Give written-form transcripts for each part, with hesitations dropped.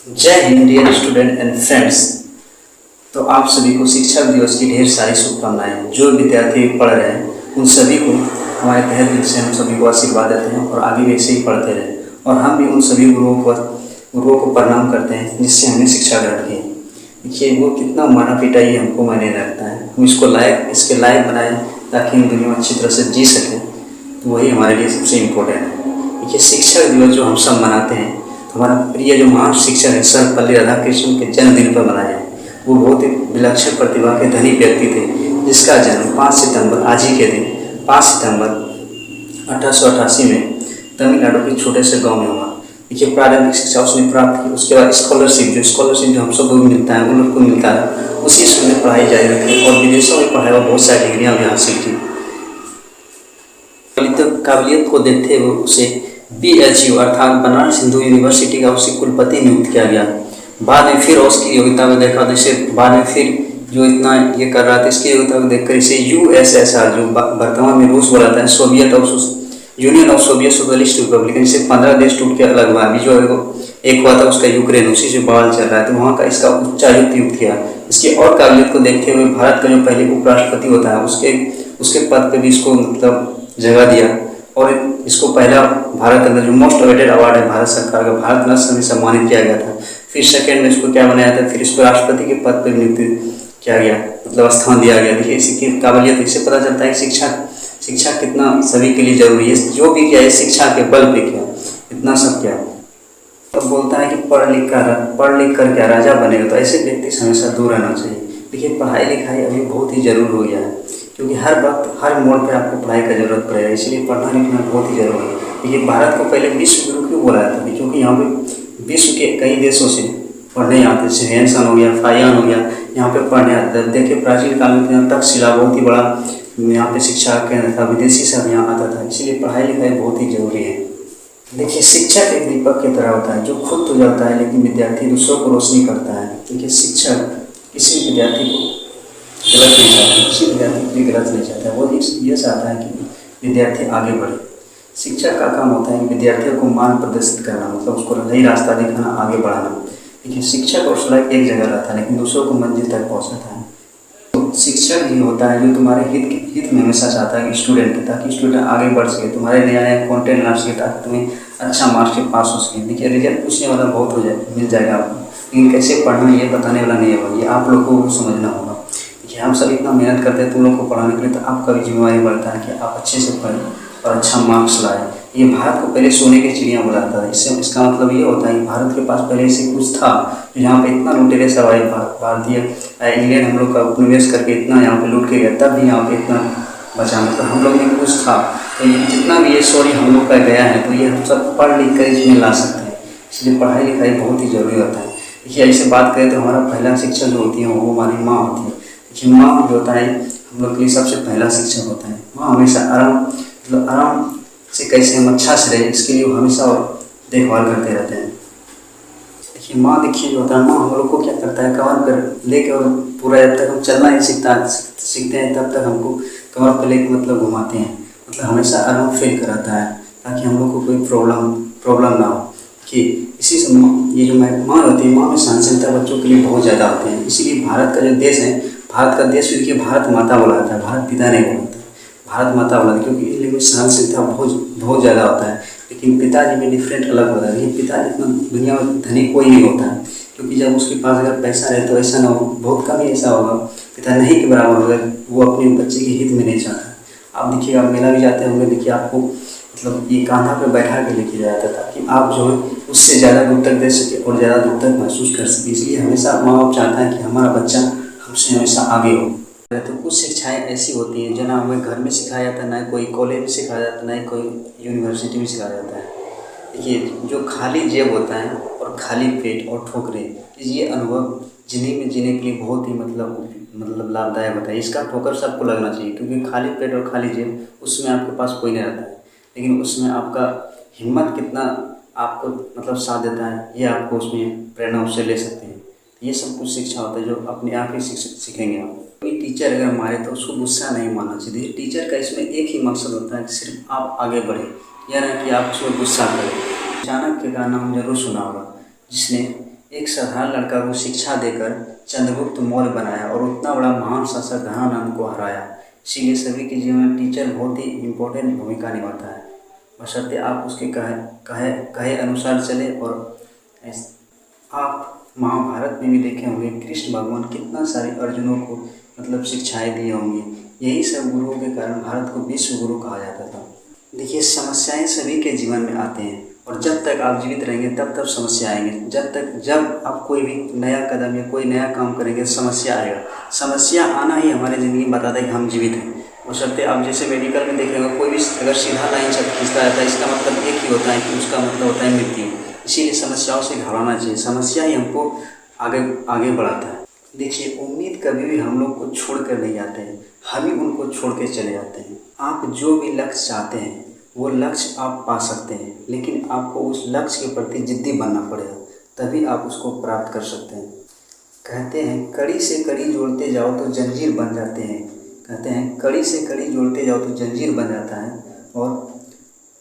जय हिंद dear student and friends. तो आप सभी को शिक्षक दिवस की ढेर सारी शुभकामनाएं। जो विद्यार्थी पढ़ रहे हैं उन सभी को हमारे तहे दिल से हम सभी को आशीर्वाद देते हैं और आगे भी ऐसे ही पढ़ते रहें। और हम भी उन सभी गुरुओं को प्रणाम करते हैं जिससे हमने शिक्षा ग्रहण की। देखिए वो कितना मारा पीटा ये हमको मायने रखता है। हम इसके लायक बनाए ताकि हम दुनिया में अच्छी तरह से जी सकें, तो वही हमारे लिए सबसे इम्पोर्टेंट है। देखिए शिक्षक दिवस जो हम सब मनाते हैं, हमारा प्रिय जो महान शिक्षक है सर्वपल्ली राधाकृष्णन के जन्मदिन पर मनाया है। वो बहुत ही विलक्षण प्रतिभा के धनी व्यक्ति थे जिसका जन्म 5 सितंबर आज ही के दिन 5 सितंबर 1888 में तमिलनाडु के छोटे से गांव में हुआ। देखिए प्रारंभिक शिक्षा उसने प्राप्त की, उसके बाद स्कॉलरशिप जो हम सब लोग मिलता है उन लोग को मिलता है, उसी स्कूल में पढ़ाई जारी रखी और विदेशों में पढ़ाई और बहुत सारी डिग्रियाँ भी हासिल की। काबिलियत को देखते हुए उसे BHU अर्थात बनारस हिंदू यूनिवर्सिटी का उसे कुलपति नियुक्त किया गया। बाद में फिर उसकी योग्यता को देखा तो इसे बाद में फिर जो इतना ये कर रहा था इसकी योग्यता को देखकर इसे USSR जो वर्तमान में रूस बोला था union of Soviet socialist Republic से 15 देश टूट के अलग हुआ। अभी जो एक हुआ था उसका यूक्रेन, उसी से बवाल चल रहा है, तो वहाँ का इसका उच्चायुक्त नियुक्त किया। इसकी और काबिलियत को देखते हुए भारत का जो पहले उपराष्ट्रपति होता है उसके पद पे भी इसको मतलब जगह दिया और इसको पहला भारत के अंदर जो मोस्ट अवेटेड अवार्ड है भारत सरकार का, भारत रत्न से सम्मानित किया गया था। फिर सेकंड में इसको क्या बनाया था, फिर इसको राष्ट्रपति के पद पर नियुक्त किया गया, मतलब स्थान दिया गया। देखिए इसकी काबिलियत इससे पता चलता है शिक्षा कितना सभी के लिए जरूरी है। जो भी किया है शिक्षा के बल पे किया, इतना सब किया। तो बोलता है कि पढ़ लिख कर क्या राजा बनेगा, तो ऐसे व्यक्ति से हमेशा दूर रहना चाहिए। देखिए पढ़ाई लिखाई अभी बहुत ही जरूर हो गया है क्योंकि हर वक्त हर मोड़ पे आपको पढ़ाई का जरूरत पड़ेगा, इसलिए पढ़ना लिखना बहुत ही जरूरी है। देखिए भारत को पहले विश्व गुरु क्यों बोला जाता है, क्योंकि यहाँ पे विश्व के कई देशों से पढ़ने आते थे। सिंहेसन हो गया, फाइयान हो गया, यहाँ पे पढ़ने आते थे। देखिए प्राचीन काल में तक्षशिला बहुत ही बड़ा यहाँ पे शिक्षा केंद्र था, विदेशी सब यहाँ आता था, इसीलिए पढ़ाई लिखाई बहुत ही जरूरी है। देखिए शिक्षक एक दीपक की तरह होता है जो खुद तो जलता है लेकिन विद्यार्थी दूसरों को रोशनी करता है। देखिए शिक्षक किसी विद्यार्थी को गलत नहीं चाहता है, किसी विद्यार्थी के लिए गलत नहीं चाहता है, वो ये चाहता है कि विद्यार्थी आगे बढ़े। शिक्षक का काम होता है विद्यार्थियों को मार्ग प्रदर्शित करना, मतलब उसको नई रास्ता दिखाना, आगे बढ़ाना। देखिए शिक्षक और सलाह एक जगह रहता है लेकिन दूसरों को मंजिल तक पहुँचाता है। तो शिक्षक ही होता है जो तुम्हारे हित में हमेशा चाहता है कि स्टूडेंट के, ताकि स्टूडेंट आगे बढ़ सके, तुम्हारे नया नया कॉन्टेंट ला सके, ताकि तुम्हें अच्छा मार्क्स से पास हो सके। देखिए रिजल्ट पूछने वाला बहुत हो जाए मिल जाएगा आपको, लेकिन कैसे पढ़ना ये बताने वाला नहीं होगा, ये आप लोगों को समझना होगा। हम सब इतना मेहनत करते हैं तुम लोग को पढ़ाने के लिए, तो आपका भी जिम्मेवारी बढ़ता है कि आप अच्छे से पढ़ें और अच्छा मार्क्स लाएं। ये भारत को पहले सोने की चिड़िया बुलाता था। इसका मतलब ये होता है कि भारत के पास पहले से कुछ था जहाँ पे इतना लुटेरे सब आए, भारतीय इंग्लैंड हम लोग का उपनिवेश करके इतना यहाँ पे लूट के गया, तब भी यहाँ पे इतना बचा, मतलब हम लोग में कुछ था। तो ये जितना भी ये सॉरी हम लोग का गया है, तो ये हम सब पढ़ लिख कर इसमें ला सकते हैं। इसलिए पढ़ाई लिखाई बहुत ही जरूरी होता है। देखिए ऐसे बात करें तो हमारा पहला शिक्षक जो होती है वो हमारी माँ होती है। देखिए माँ जो होता है हम लोग के लिए सबसे पहला शिक्षक होता है। माँ हमेशा आराम से कैसे हम अच्छा से रहे, इसके लिए वो हमेशा देखभाल करते रहते हैं। देखिए माँ देखिए जो होता है, माँ हम लोग को क्या करता है, कमर पर लेके और पूरा जब तक हम चलना ही सीखते हैं तब तक हमको कमर पर लेके मतलब घुमाते हैं, मतलब हमेशा आराम फील कराता है ताकि हम लोग को कोई प्रॉब्लम ना हो। कि इसी से ये जो माँ होती है, माँ में सहनशीलता बच्चों के लिए बहुत ज़्यादा होते हैं। इसीलिए भारत का जो देश है, भारत का देश देखिए भारत माता बोला जाता है, भारत पिता नहीं बोला जाता है, भारत माता बोला जाता है, क्योंकि इनमें सहनशीलता बहुत ज़्यादा होता है। लेकिन पिताजी में डिफरेंट अलग होता है। लेकिन पिताजी इतना दुनिया में धनी कोई नहीं होता है, क्योंकि जब उसके पास अगर पैसा रहे तो ऐसा ना हो, बहुत कम ही ऐसा होगा पिता नहीं के बराबर होगा, वो अपने बच्चे के हित में नहीं चाहता। आप देखिए आप मेला भी जाते होंगे, देखिए आपको मतलब ये कांधा पे बैठा के लेके जाया जाता ताकि आप जो है उससे ज़्यादा दूर तक दे सके और ज़्यादा दूर तक महसूस कर सके। इसलिए हमेशा माँ बाप चाहता है कि हमारा बच्चा हमसे हमेशा आगे हो। तो कुछ शिक्षाएं ऐसी होती हैं जो ना हमें घर में सिखाया जाता है, ना कोई कॉलेज में सिखाया जाता है, ना कोई यूनिवर्सिटी में सिखाया जाता है। देखिए जो खाली जेब होता है और खाली पेट और ठोकरें, ये अनुभव जिंदगी में जीने के लिए बहुत ही मतलब लाभदायक होता है। इसका ठोकर सबको लगना चाहिए, क्योंकि खाली पेट और खाली जेब उसमें आपके पास कोई नहीं रहता है, लेकिन उसमें आपका हिम्मत कितना आपको मतलब साथ देता है, ये आपको उसमें प्रेरणा उससे ले सकते हैं। ये सब कुछ शिक्षा होता है जो अपने आप ही सीखेंगे आप। कोई टीचर अगर मारे तो उसको गुस्सा नहीं मानना चाहिए। टीचर का इसमें एक ही मकसद होता है कि सिर्फ आप आगे बढ़े, या ना कि आप उसमें गुस्सा करें। चाणक्य का नाम जरूर सुना होगा, जिसने एक साधारण लड़का को शिक्षा देकर चंद्रगुप्त मौर्य बनाया और उतना बड़ा महान शासक घनानंद को हराया। इसीलिए सभी के जीवन में टीचर बहुत ही इम्पोर्टेंट भूमिका निभाता है, बशर्ते आप उसके कहे अनुसार चले। और आप महाभारत में भी देखे होंगे कृष्ण भगवान कितना सारे अर्जुनों को मतलब शिक्षाएं दिए होंगे। यही सब गुरुओं के कारण भारत को विश्व गुरु कहा जाता था। देखिए, समस्याएं सभी के जीवन में आते हैं और जब तक आप जीवित रहेंगे तब तक समस्या आएंगे। जब आप कोई भी नया कदम या कोई नया काम करेंगे समस्या आएगा। समस्या आना ही हमारे ज़िंदगी में बताता है कि हम जीवित हैं। बशर्ते आप जैसे मेडिकल में देख रहे हो, कोई भी अगर सीधा लाइन से खींचता रहता है इसका मतलब एक ही होता है कि उसका मतलब होता है मृत्यु। इसीलिए समस्याओं से घबराना चाहिए। समस्या ही हमको आगे बढ़ाता है। देखिए, उम्मीद कभी भी हम लोग को छोड़ कर नहीं जाते हैं, हम ही उनको छोड़ के चले जाते हैं। आप जो भी लक्ष्य चाहते हैं वो लक्ष्य आप पा सकते हैं, लेकिन आपको उस लक्ष्य के प्रति जिद्दी बनना पड़ेगा, तभी आप उसको प्राप्त कर सकते हैं। कहते हैं कड़ी से कड़ी जोड़ते जाओ तो जंजीर बन जाते हैं। कहते हैं कड़ी से कड़ी जोड़ते जाओ तो जंजीर बन जाता है, और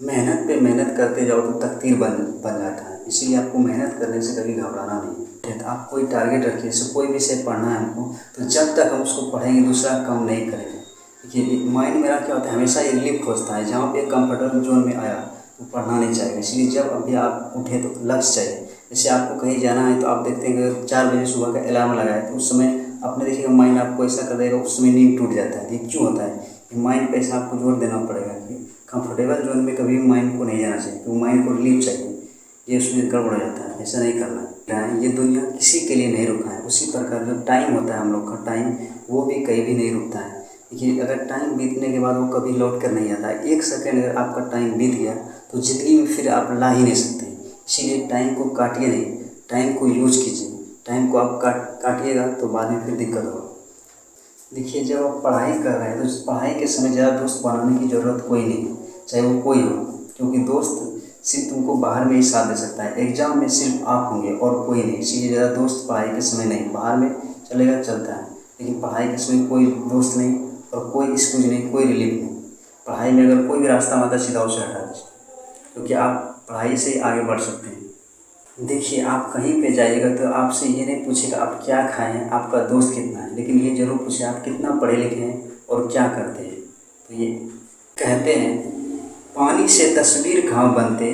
मेहनत पे मेहनत करते जाओ तो तकदीर बन जाता है। इसीलिए आपको मेहनत करने से कभी घबराना नहीं है। तो आप कोई टारगेट रखिए, जैसे कोई विषय पढ़ना है हमको, तो जब तक हम उसको पढ़ेंगे दूसरा काम नहीं करेंगे। देखिए, माइंड मेरा क्या होता है, हमेशा ये रिलीफ खोजता है। जहाँ पे कंफर्टेबल जोन में आया तो पढ़ना नहीं चाहेगा। इसलिए जब अभी आप उठे तो लक्ष्य चाहिए। जैसे आपको कहीं जाना है तो आप देखते हैं कि 4 बजे सुबह का अलार्म लगाए तो उस समय आपने देखिएगा माइंड आपको ऐसा कर देगा, उस समय नींद टूट जाता है। ये क्यों होता है? माइंड पे ऐसा आपको जोर देना पड़ेगा कि कंफर्टेबल जोन में कभी माइंड को नहीं जाना चाहिए, तो माइंड को रिलीफ चाहिए। ये उसमें गड़बड़ हो जाता है, ऐसा नहीं करना है। ये दुनिया किसी के लिए नहीं रुका है। उसी प्रकार जो टाइम होता है हम लोग का टाइम, वो भी कहीं भी नहीं रुकता है। देखिए, अगर टाइम बीतने के बाद वो कभी लौट कर नहीं आता है। 1 सेकेंड अगर आपका टाइम बीत गया तो ज़िंदगी में फिर आप ला ही नहीं सकते। इसीलिए टाइम को काटिए नहीं, टाइम को यूज कीजिए। टाइम को आप काटिएगा तो बाद में फिर दिक्कत होगा। देखिए, जब आप पढ़ाई कर रहे हैं तो पढ़ाई के समय ज़्यादा दोस्त बनाने की ज़रूरत कोई नहीं है, चाहे वो कोई हो, क्योंकि दोस्त सिर्फ तुमको बाहर में ही साथ दे सकता है। एग्जाम में सिर्फ आप होंगे और कोई नहीं। इसीलिए ज़्यादा दोस्त पढ़ाई के समय नहीं, बाहर में चलेगा चलता है, लेकिन पढ़ाई के समय कोई दोस्त नहीं और कोई एक्सक्यूज नहीं, कोई रिलीफ नहीं। पढ़ाई में अगर कोई भी रास्ता आता सीधा उसे हटा दीजिए, क्योंकि आप पढ़ाई से आगे बढ़ सकते हैं। देखिए, आप कहीं पे जाइएगा तो आपसे ये नहीं पूछेगा आप क्या खाए हैं, आपका दोस्त कितना है, लेकिन ये जरूर पूछे आप कितना पढ़े लिखे हैं और क्या करते हैं। तो ये कहते हैं पानी से तस्वीर कहाँ बनते,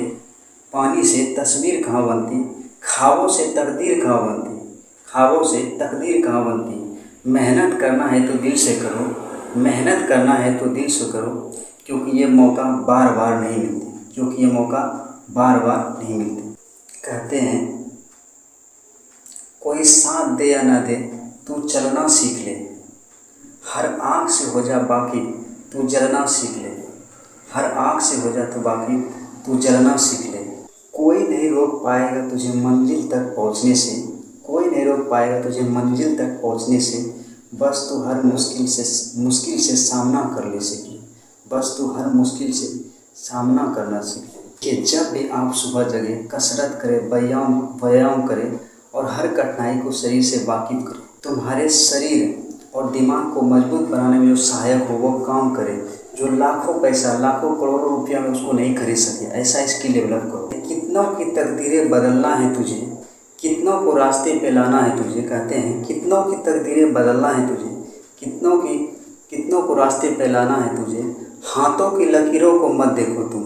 पानी से तस्वीर कहाँ बनती, ख्वाबों से तकदीर कहाँ बनती, ख्वाबों से तकदीर कहाँ बनती। मेहनत करना है तो दिल से करो, मेहनत करना है तो दिल से करो, क्योंकि ये मौका बार बार नहीं मिलती, क्योंकि ये मौका बार बार नहीं मिलती। कहते हैं कोई साथ दे या ना दे तू चलना सीख ले, हर आँख से हो जा बाकी तू जलना सीख ले, हर आँख से हो जा तो बाकी तू जलना सीख ले। कोई नहीं रोक पाएगा तुझे मंजिल तक पहुँचने से, कोई नहीं रोक पाएगा तुझे मंजिल तक पहुँचने से, बस तू हर मुश्किल से सामना कर ले सके, बस तू हर मुश्किल से सामना करना सीख ले। कि जब भी आप सुबह जगे कसरत करें, व्यायाम करें और हर कठिनाई को शरीर से वाकिफ करें। तुम्हारे शरीर और दिमाग को मजबूत बनाने में जो सहायक हो वो काम करे, जो लाखों पैसा लाखों करोड़ों रुपया में उसको नहीं खरीद सके, ऐसा स्किल डेवलप करो। कितनों की तकदीरें बदलना है तुझे, कितनों को रास्ते पे लाना है तुझे। कहते हैं कितनों की तकदीरें बदलना है तुझे, कितनों को रास्ते पे लाना है तुझे। हाथों की लकीरों को मत देखो तुम,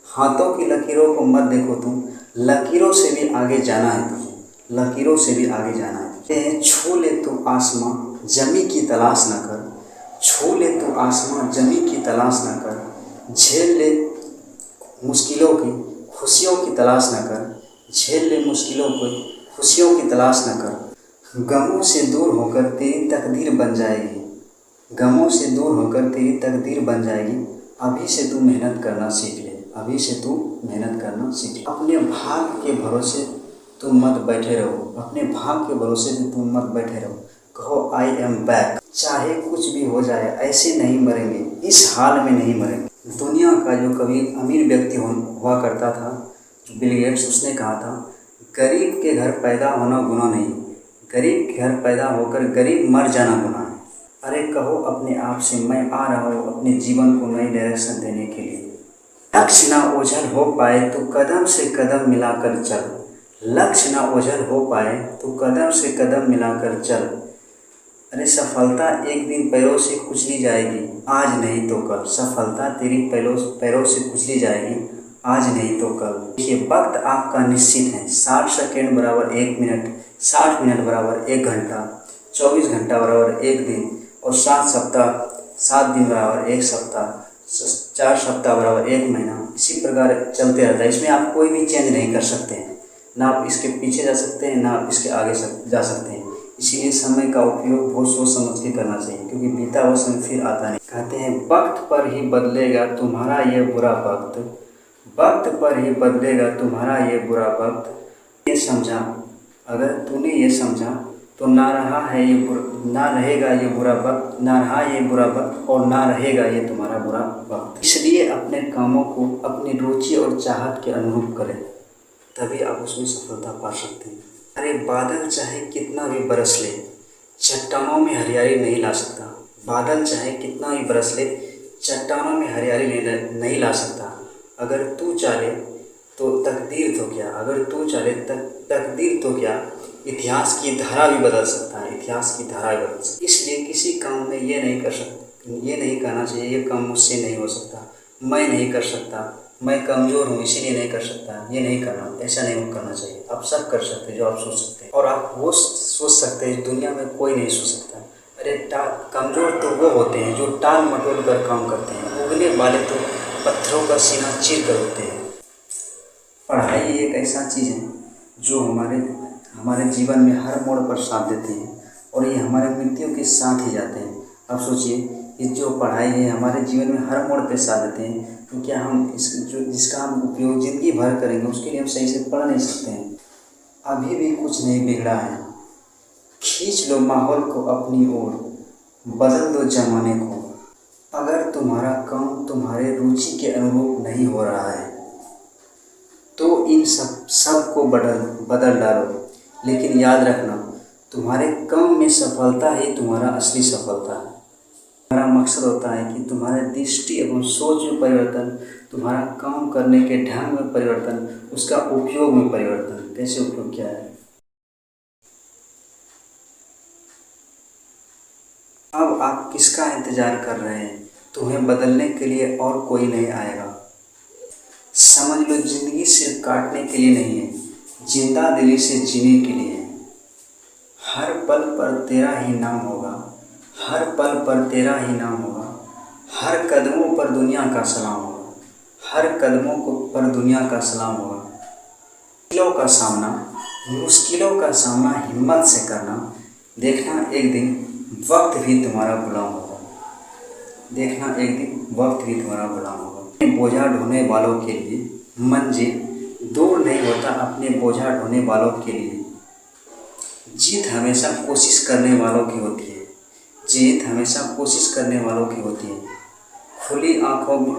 हाथों की लकीरों को मत देखो तुम, लकीरों से भी आगे जाना है तुझे, लकीरों से भी आगे जाना है तुझे। छू ले तू आसमां जमी की तलाश न कर, छू ले तू आसमां जमी की तलाश न कर, झेल ले मुश्किलों की खुशियों की तलाश न कर, झेल ले मुश्किलों को खुशियों की तलाश न कर। गमों से दूर होकर तेरी तकदीर बन जाएगी, गमों से दूर होकर तेरी तकदीर बन जाएगी। अभी से तू मेहनत करना सीख ले, अभी से तू मेहनत करना सीख ले। अपने भाग्य के भरोसे तुम मत बैठे रहो, अपने भाग्य के भरोसे से तुम मत बैठे रहो। कहो आई एम बैक, चाहे कुछ भी हो जाए ऐसे नहीं मरेंगे, इस हाल में नहीं मरेंगे। दुनिया का जो कभी अमीर व्यक्ति हुआ करता था, बिल गेट्स, उसने कहा था गरीब के घर पैदा होना गुनाह नहीं, गरीब के घर पैदा होकर गरीब मर जाना गुनाह है। अरे कहो अपने आप से मैं आ रहा हूँ अपने जीवन को नई डायरेक्शन देने के लिए। लक्ष्य ना ओझल हो पाए तो कदम से कदम मिलाकर चल, लक्ष्य ना ओझल हो पाए तो कदम से कदम मिलाकर चल। अरे सफलता एक दिन पैरों से कुचली जाएगी, आज नहीं तो कल। सफलता तेरी पैरों से कुचली जाएगी, आज नहीं तो कल। देखिए, वक्त आपका निश्चित है। 60 सेकेंड बराबर 1 मिनट, 60 मिनट बराबर 1 घंटा, 24 घंटा बराबर 1 दिन, और 7 दिन बराबर 1 सप्ताह, 4 सप्ताह बराबर 1 महीना। इसी प्रकार चलते रहता है। इसमें आप कोई भी चेंज नहीं कर सकते हैं, ना आप इसके पीछे जा सकते हैं, ना आप इसके आगे जा सकते हैं। इसीलिए समय का उपयोग बहुत सोच समझ के करना चाहिए, क्योंकि बीता हुआ समय फिर आता नहीं। कहते हैं वक्त पर ही बदलेगा तुम्हारा ये बुरा वक्त, वक्त पर ही बदलेगा तुम्हारा ये बुरा वक्त। ये समझा, अगर तूने ये समझा तो ना रहेगा ये बुरा वक्त, ना रहा ये बुरा वक्त, और ना रहेगा ये तुम्हारा बुरा वक्त। इसलिए अपने कामों को अपनी रुचि और चाहत के अनुरूप करें, तभी आप उसमें सफलता पा सकते हैं। अरे बादल चाहे कितना भी बरस ले, चट्टानों में हरियाली नहीं ला सकता। बादल चाहे कितना भी बरस ले, चट्टानों में हरियाली नहीं ला सकता। अगर तू चाहे तो तकदीर तो क्या, अगर तू चाहे तकदीर तो क्या, इतिहास की धारा भी बदल सकता है, इतिहास की धारा भी बदल सकता है। इसलिए किसी काम में ये नहीं कहना चाहिए ये काम मुझसे नहीं हो सकता, मैं नहीं कर सकता, मैं कमज़ोर हूँ इसीलिए नहीं कर सकता, ये नहीं करना, ऐसा नहीं करना चाहिए। आप सब कर सकते हैं जो आप सोच सकते हैं, और आप वो सोच सकते हैं दुनिया में कोई नहीं सोच सकता। अरे कमज़ोर तो वो होते हैं जो टाल मटोल कर काम करते हैं, उगने वाले तो पत्थरों का सीना चीर कर होते हैं। पढ़ाई एक ऐसा चीज़ है जो हमारे जीवन में हर मोड़ पर साथ देती है, और ये हमारे मृत्यु के साथ ही जाते हैं। अब सोचिए, ये जो पढ़ाई है हमारे जीवन में हर मोड़ पे साथ देते हैं, तो क्या हम जिसका हम उपयोग ज़िंदगी भर करेंगे उसके लिए हम सही से पढ़ नहीं सकते हैं। अभी भी कुछ नहीं बिगड़ा है, खींच लो माहौल को अपनी ओर, बदल दो ज़माने को। अगर तुम्हारा काम तुम्हारे रुचि के अनुरूप नहीं हो रहा है तो इन सब को बदल डालो, लेकिन याद रखना तुम्हारे काम में सफलता ही तुम्हारा असली सफलता है। हमारा मकसद होता है कि तुम्हारे दृष्टि एवं सोच में परिवर्तन, तुम्हारा काम करने के ढंग में परिवर्तन, उसका उपयोग में परिवर्तन। कैसे उपयोग क्या है? अब आप किसका इंतजार कर रहे हैं? तुम्हें बदलने के लिए और कोई नहीं आएगा। समझ लो, जिंदगी सिर्फ काटने के लिए नहीं है, जिंदा दिली से जीने के लिए है। हर पल पर तेरा ही नाम होगा, हर पल पर तेरा ही नाम होगा, हर कदमों पर दुनिया का सलाम होगा, हर कदमों पर दुनिया का सलाम होगा। मुश्किलों का सामना हिम्मत से करना, देखना एक दिन वक्त भी तुम्हारा गुलाम होगा, देखना एक दिन वक्त भी तुम्हारा गुलाम होगा। बोझा ढोने वालों के लिए मंजिल दूर नहीं होता, अपने बोझा ढोने वालों के लिए जीत हमेशा कोशिश करने वालों की होती है, जीत हमेशा कोशिश करने वालों की होती है। खुली आंखों में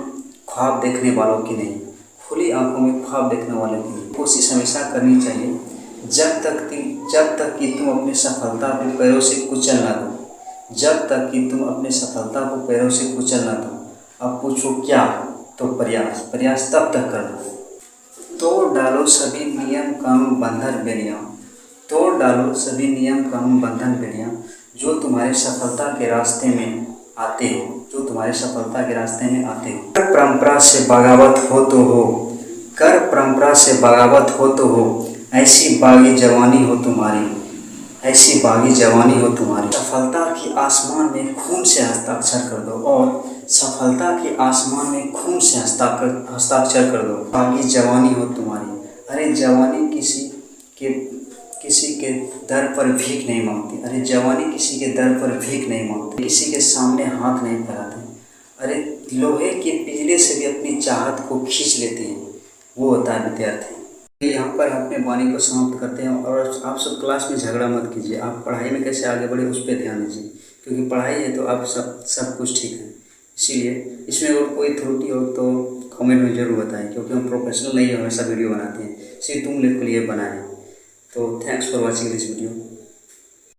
ख्वाब देखने वालों की नहीं, खुली आंखों में ख्वाब देखने वालों की नहीं। कोशिश हमेशा करनी चाहिए जब तक कि तुम अपनी सफलता को पैरों से कुचल ना दो, जब तक कि तुम अपनी सफलता को पैरों से कुचल ना दो। अब पूछो क्या? तो प्रयास तब तक करना। तोड़ डालो सभी नियम कानून बंधन बेड़ियाँ, तोड़ डालो सभी नियम कानून बंधन बेड़ियाँ जो तुम्हारे सफलता के रास्ते में आते हो, जो तुम्हारे सफलता के रास्ते में आते हो। कर परंपरा से बगावत हो तो हो, कर परंपरा से बगावत हो तो हो, ऐसी बागी जवानी हो तुम्हारी, ऐसी बागी जवानी हो तुम्हारी। सफलता के आसमान में खून से हस्ताक्षर कर दो, और सफलता के आसमान में खून से हस्ताक्षर कर दो। बागी जवानी हो तुम्हारी। अरे जवानी किसी के दर पर भीख नहीं मांगती, अरे जवानी किसी के दर पर भीख नहीं मांगती, किसी के सामने हाथ नहीं फैलाते। अरे लोहे के पिंजरे से भी अपनी चाहत को खींच लेते हैं, वो होता है विद्यार्थी। यहाँ पर अपने वाणी को समाप्त करते हैं, और आप सब क्लास में झगड़ा मत कीजिए, आप पढ़ाई में कैसे आगे बढ़े उस पर ध्यान दीजिए, क्योंकि पढ़ाई है तो आप सब कुछ ठीक है। इसीलिए इसमें अगर कोई त्रुटि हो तो कमेंट में ज़रूर बताएं, क्योंकि हम प्रोफेशनल नहीं हमेशा वीडियो बनाते हैं, सिर्फ तुम लोग के लिए बनाए। तो thanks for watching this video.